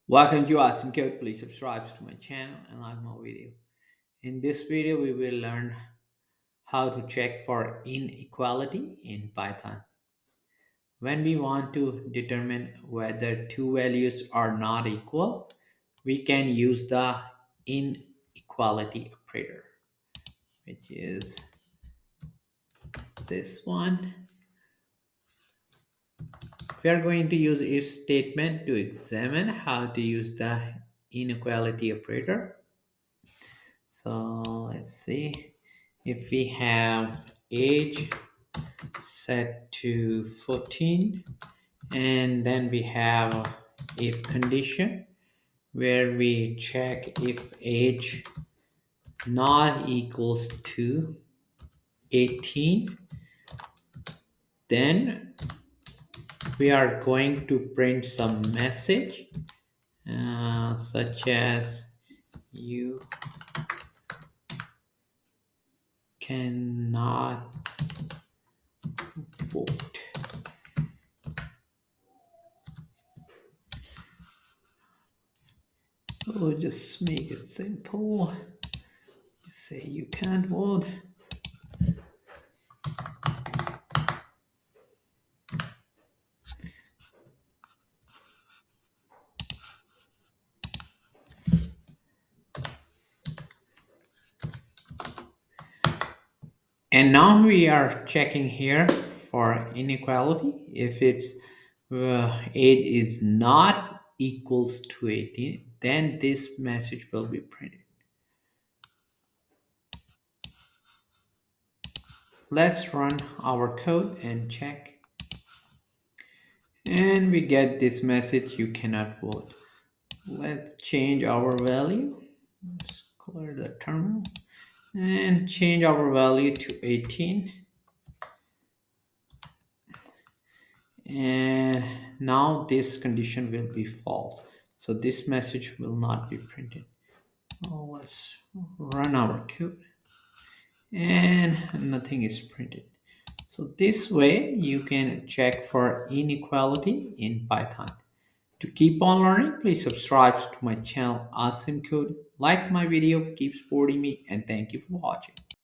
Welcome to Awesome Code. Please subscribe to my channel and like my video. In this video, we will learn how to check for inequality in Python. When we want to determine whether two values are not equal, we can use the inequality operator, which is this one. We are going to use if statement to examine how to use the inequality operator. So let's see if we have age set to 14 and then we have if condition where we check if age not equals to 18, then we are going to print some message such as you cannot vote. So just make it simple. Say you can't vote. And now we are checking here for inequality. If its age is not equals to 18, then this message will be printed. Let's run our code and check. And we get this message, you cannot vote. Let's change our value. Let's clear the terminal and change our value to 18. And now this condition will be false, so this message will not be printed. Let's run our code and nothing is printed. So this way you can check for inequality in Python. To keep on learning, please subscribe to my channel Awesome Code, like my video, keep supporting me, and thank you for watching.